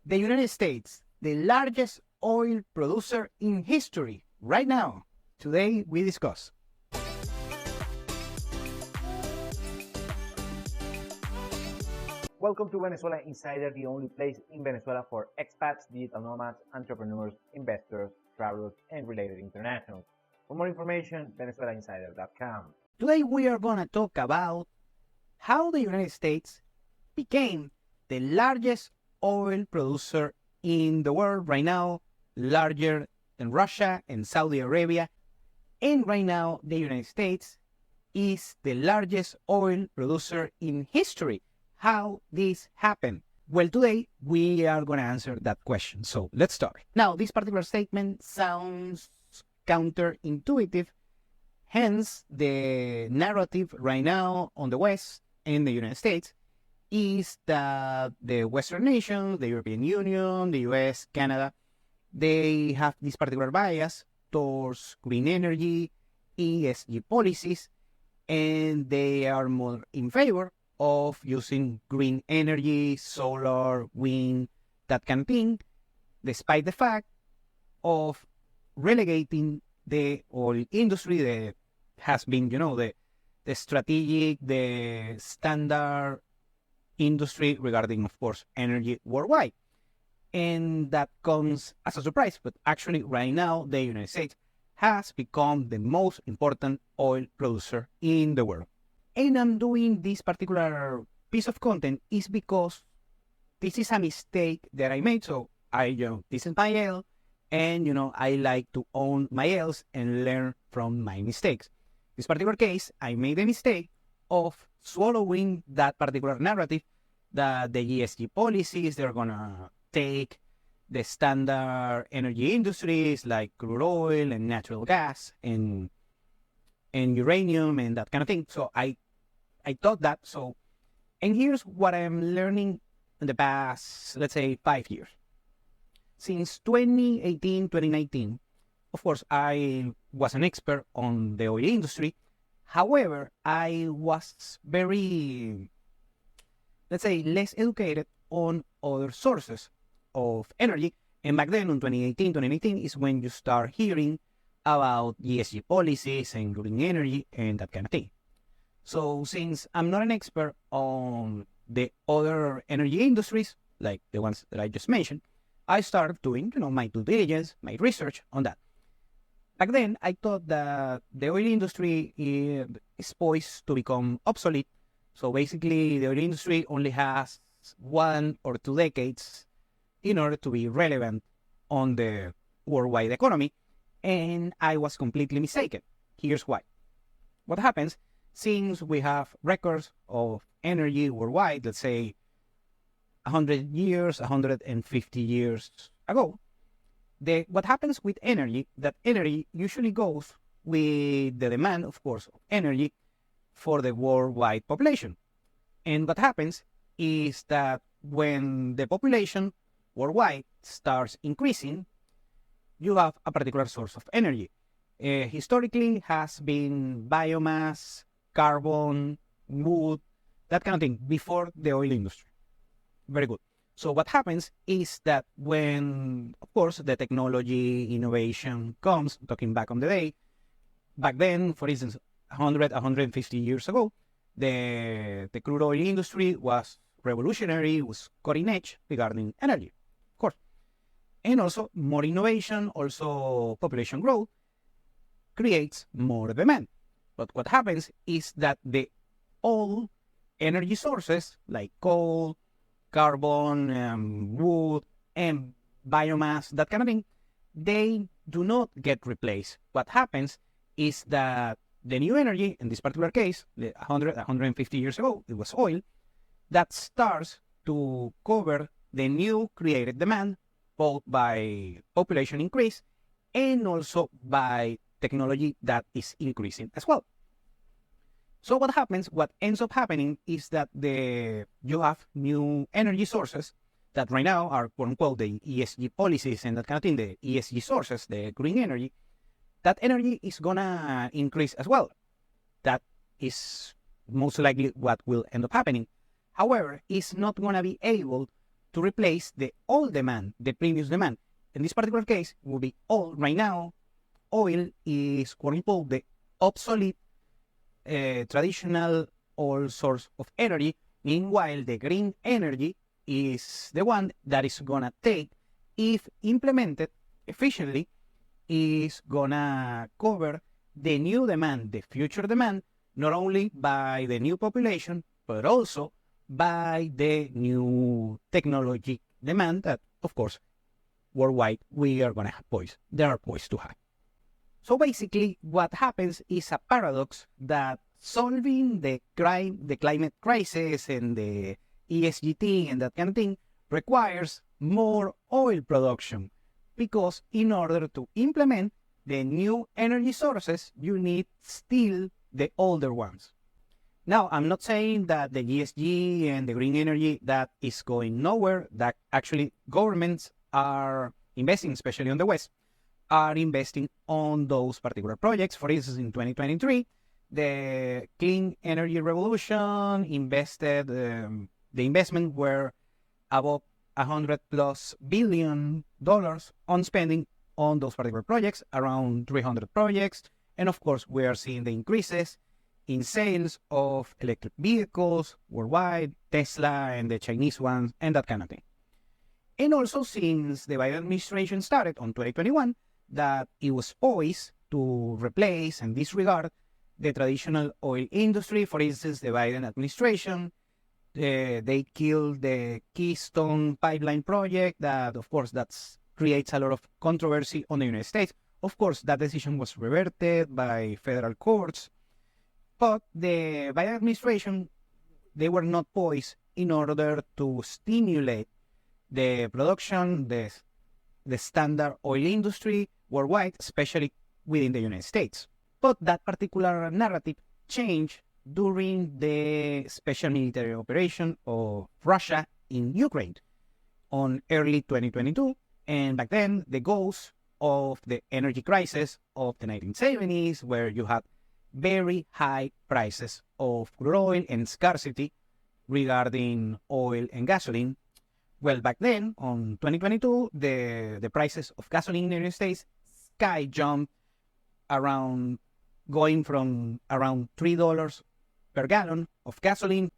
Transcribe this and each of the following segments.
The United States, the largest oil producer in history, right now. Today we discuss. Welcome to Venezuela Insider, the only place in Venezuela for expats, digital nomads, entrepreneurs, investors, travelers, and related internationals. For more information, venezuelainsider.com. Today we are going to talk about how the United States became the largest oil producer in the world right now, larger than Russia and Saudi Arabia. And right now, the United States is the largest oil producer in history. How this happened? Well, today we are going to answer that question. So let's start. Now, this particular statement sounds counterintuitive. Hence, the narrative right now on the West and the United States is that the Western nations, the European Union, the US, Canada, they have this particular bias towards green energy, ESG policies, and they are more in favor of using green energy, solar, wind, that kind of thing, despite the fact of relegating the oil industry that has been, the strategic, the standard industry regarding, of course, energy worldwide. And that comes as a surprise, but actually right now, the United States has become the most important oil producer in the world. And I'm doing this particular piece of content is because this is a mistake that I made. So this is my L, and I like to own my L's and learn from my mistakes. This particular case, I made a mistake of swallowing that particular narrative that the ESG policies, they're gonna take the standard energy industries like crude oil and natural gas and uranium and that kind of thing. So I thought that. So, and here's what I'm learning in the past, let's say 5 years. Since 2018, 2019, of course, I was an expert on the oil industry. However, I was very, let's say, less educated on other sources of energy. And back then, in 2018, 2019, is when you start hearing about ESG policies and green energy and that kind of thing. So since I'm not an expert on the other energy industries, like the ones that I just mentioned, I started doing, my due diligence, my research on that. Back then, I thought that the oil industry is poised to become obsolete. So basically, the oil industry only has 1 or 2 decades in order to be relevant on the worldwide economy. And I was completely mistaken. Here's why. What happens, since we have records of energy worldwide, let's say 100 years, 150 years ago, what happens with energy, that energy usually goes with the demand, of course, of energy for the worldwide population. And what happens is that when the population worldwide starts increasing, you have a particular source of energy. Historically has been biomass, carbon, wood, that kind of thing, before the oil industry. Very good. So what happens is that when, of course, the technology innovation comes, talking back on the day, back then, for instance, 100, 150 years ago, the crude oil industry was revolutionary, was cutting edge regarding energy, of course. And also more innovation, also population growth creates more demand. But what happens is that the old energy sources like coal, carbon, wood, and biomass, that kind of thing, they do not get replaced. What happens is that the new energy, in this particular case, 100, 150 years ago, it was oil, that starts to cover the new created demand, both by population increase and also by technology that is increasing as well. So what ends up happening is that you have new energy sources that right now are, quote unquote, the ESG policies and that kind of thing, the ESG sources, the green energy, that energy is gonna increase as well. That is most likely what will end up happening. However, it's not gonna be able to replace the old demand, the previous demand. In this particular case, it will be oil. Right now, oil is quote unquote the obsolete traditional oil source of energy. Meanwhile, the green energy is the one that is gonna take, if implemented efficiently, is gonna cover the new demand, the future demand, not only by the new population, but also by the new technology demand that, of course, worldwide we are gonna have they are poised to have. So basically, what happens is a paradox that solving the climate crisis and the ESG and that kind of thing requires more oil production, because in order to implement the new energy sources, you need still the older ones. Now, I'm not saying that the ESG and the green energy that is going nowhere, that actually governments are investing, especially on the West, are investing on those particular projects. For instance, in 2023, the clean energy revolution invested, the investment were above $100+ billion on spending on those particular projects, around 300 projects. And of course, we are seeing the increases in sales of electric vehicles worldwide, Tesla and the Chinese ones, and that kind of thing. And also, since the Biden administration started on 2021, that it was poised to replace and disregard the traditional oil industry. For instance, the Biden administration, they killed the Keystone Pipeline project. That, of course, that creates a lot of controversy on the United States. Of course, that decision was reverted by federal courts. But the Biden administration, they were not poised in order to stimulate the production, the standard oil industry worldwide, especially within the United States. But that particular narrative changed during the special military operation of Russia in Ukraine on early 2022. And back then, the goals of the energy crisis of the 1970s, where you had very high prices of crude oil and scarcity regarding oil and gasoline. Well, back then, on 2022, the prices of gasoline in the United States sky jumped, going from around $3 per gallon of gasoline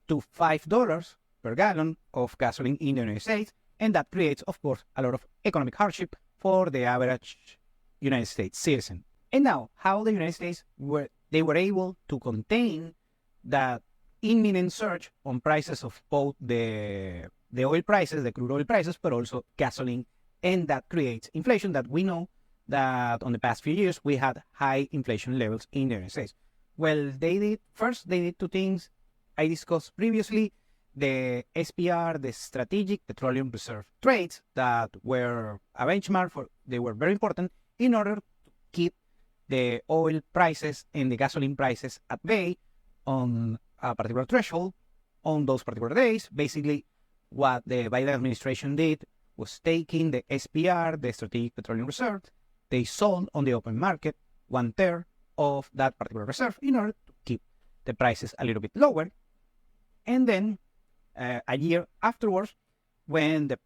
to $5 per gallon of gasoline in the United States. And that creates, of course, a lot of economic hardship for the average United States citizen. And now, how the United States were able to contain that imminent surge on prices of both the oil prices, the crude oil prices, but also gasoline, and that creates inflation that we know that on the past few years we had high inflation levels in the United States. Well, they did two things I discussed previously: the SPR, the Strategic Petroleum Reserve trades, that were a benchmark they were very important in order to keep the oil prices and the gasoline prices at bay on a particular threshold on those particular days. Basically, what the Biden administration did was taking the SPR, the Strategic Petroleum Reserve, they sold on the open market 1/3 of that particular reserve in order to keep the prices a little bit lower. And then a year afterwards, when the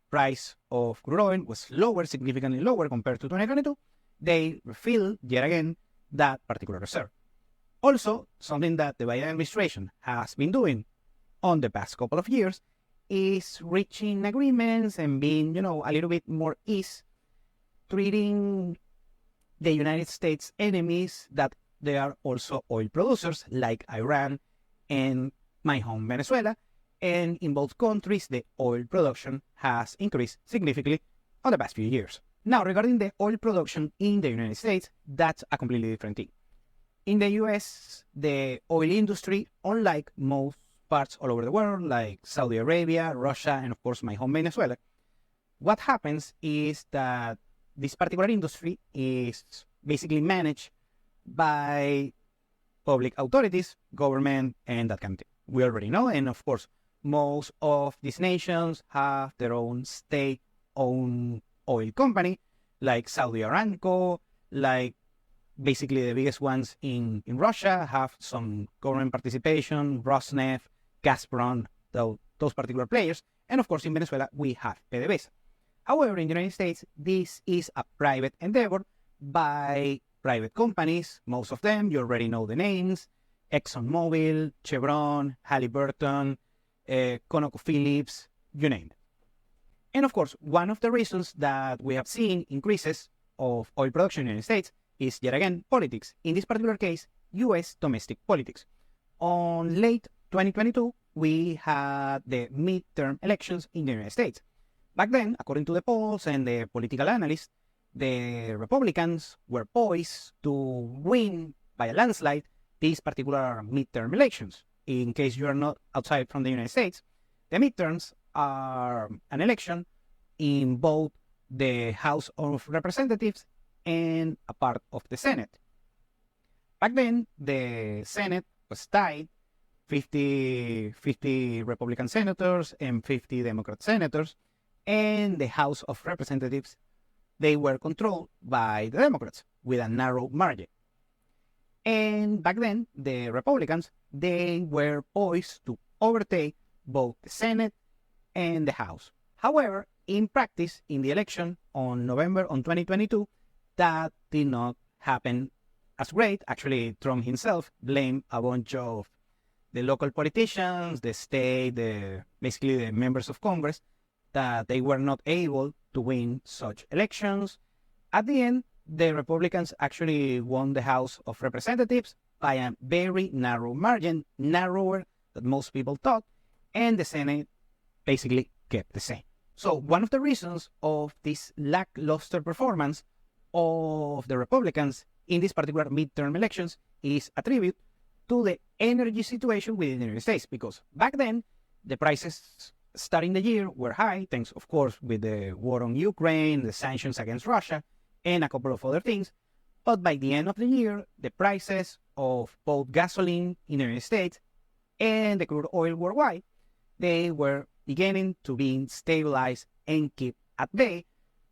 price of crude oil was lower, significantly lower compared to 2022, they refilled yet again that particular reserve. Also, something that the Biden administration has been doing on the past couple of years is reaching agreements and being, a little bit more ease, treating the United States enemies that they are also oil producers, like Iran and my home Venezuela. And in both countries, the oil production has increased significantly on the past few years. Now, regarding the oil production in the United States, that's a completely different thing. In the US, the oil industry, unlike most parts all over the world, like Saudi Arabia, Russia, and of course my home Venezuela, what happens is that this particular industry is basically managed by public authorities, government, and that kind of thing. We already know, and of course, most of these nations have their own state-owned oil company, like Saudi Aramco, like basically the biggest ones in Russia have some government participation, Rosneft, Gazprom, those particular players. And of course, in Venezuela, we have PDVSA. However, in the United States, this is a private endeavor by private companies. Most of them, you already know the names: ExxonMobil, Chevron, Halliburton, ConocoPhillips, you name it. And of course, one of the reasons that we have seen increases of oil production in the United States is, yet again, politics. In this particular case, U.S. domestic politics. On late 2022, we had the midterm elections in the United States. Back then, according to the polls and the political analysts, the Republicans were poised to win by a landslide these particular midterm elections. In case you are not outside from the United States, the midterms are an election in both the House of Representatives and a part of the Senate. Back then, the Senate was tied, 50 Republican senators and 50 Democrat senators, and the House of Representatives, they were controlled by the Democrats with a narrow margin. And back then, the Republicans, they were poised to overtake both the Senate and the House. However, in practice, in the election on November 2022, that did not happen as great. Actually, Trump himself blamed a bunch of the local politicians, the state, basically the members of Congress, that they were not able to win such elections. At the end, the Republicans actually won the House of Representatives by a very narrow margin, narrower than most people thought, and the Senate basically kept the same. So one of the reasons of this lackluster performance of the Republicans in these particular midterm elections is attributed to the energy situation within the United States, because back then the prices starting the year were high, thanks of course with the war on Ukraine, the sanctions against Russia, and a couple of other things. But by the end of the year, the prices of both gasoline in the United States and the crude oil worldwide, they were beginning to be stabilized and kept at bay,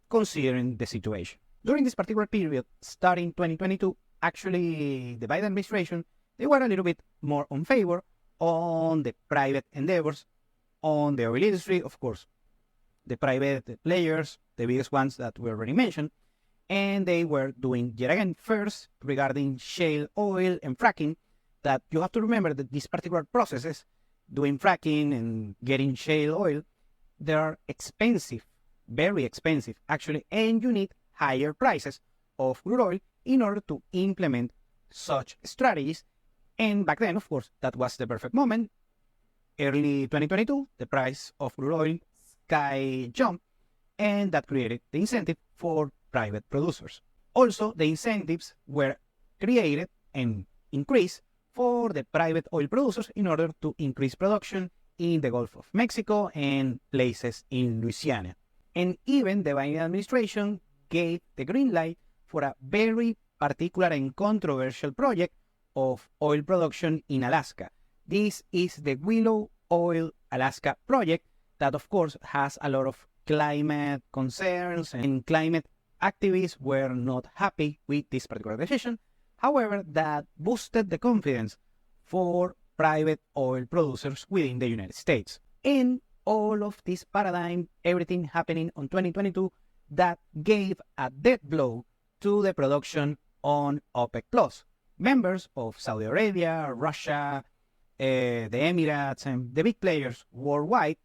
considering the situation. During this particular period, starting 2022, actually the Biden administration, they were a little bit more on favor on the private endeavors on the oil industry. Of course, the private players, the biggest ones that we already mentioned, and they were doing, yet again, first regarding shale oil and fracking, that you have to remember that these particular processes, doing fracking and getting shale oil, they are expensive, very expensive actually, and you need higher prices of crude oil in order to implement such strategies. And back then, of course, that was the perfect moment. Early 2022, the price of crude oil sky jumped, and that created the incentive for private producers. Also, the incentives were created and increased for the private oil producers in order to increase production in the Gulf of Mexico and places in Louisiana. And even the Biden administration gave the green light for a very particular and controversial project of oil production in Alaska. This is the Willow Oil Alaska project that, of course, has a lot of climate concerns, and climate activists were not happy with this particular decision. However, that boosted the confidence for private oil producers within the United States. In all of this paradigm, everything happening on 2022, that gave a death blow to the production on OPEC+. Members of Saudi Arabia, Russia, the Emirates, and the big players worldwide,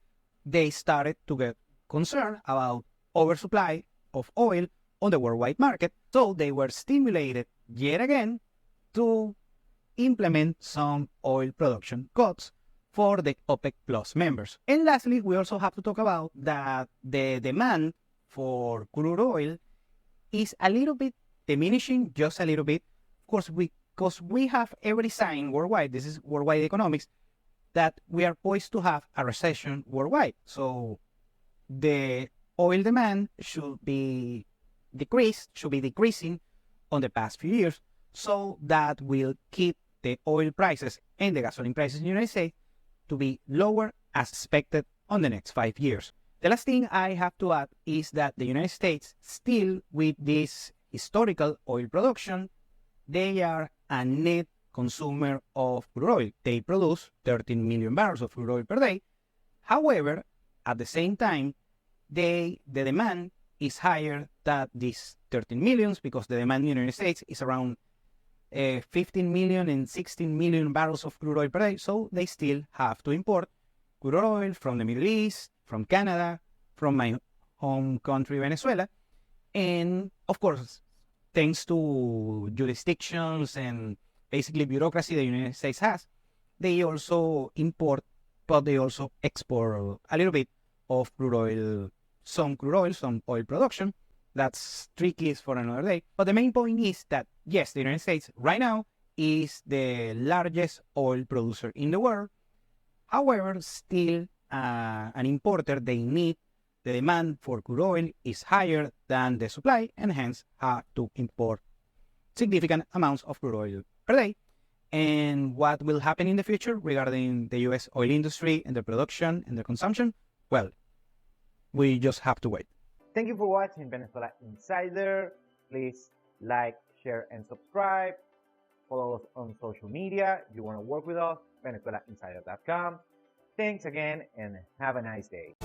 they started to get concerned about oversupply of oil on the worldwide market. So they were stimulated yet again to implement some oil production cuts for the OPEC Plus members. And lastly, we also have to talk about that the demand for crude oil is a little bit diminishing, just a little bit. Of course, because we have every sign worldwide, this is worldwide economics, that we are poised to have a recession worldwide. So the oil demand should be decreasing on the past few years. So that will keep the oil prices and the gasoline prices in the United States to be lower as expected on the next 5 years. The last thing I have to add is that the United States, still with this historical oil production, they are a net consumer of crude oil. They produce 13 million barrels of crude oil per day. However, at the same time, the demand is higher than these 13 millions because the demand in the United States is around 15 million and 16 million barrels of crude oil per day. So they still have to import crude oil from the Middle East, from Canada, from my home country, Venezuela. And of course, thanks to jurisdictions and basically bureaucracy the United States has, they also import, but they also export a little bit of crude oil, some oil production. That's tricky for another day. But the main point is that, yes, the United States right now is the largest oil producer in the world. However, still an importer, they need the demand for crude oil is higher than the supply, and hence have to import significant amounts of crude oil per day. And what will happen in the future regarding the US oil industry and the production and the consumption? Well, we just have to wait. Thank you for watching Venezuela Insider. Please like, share, and subscribe. Follow us on social media. If you want to work with us, VenezuelaInsider.com. Thanks again and have a nice day.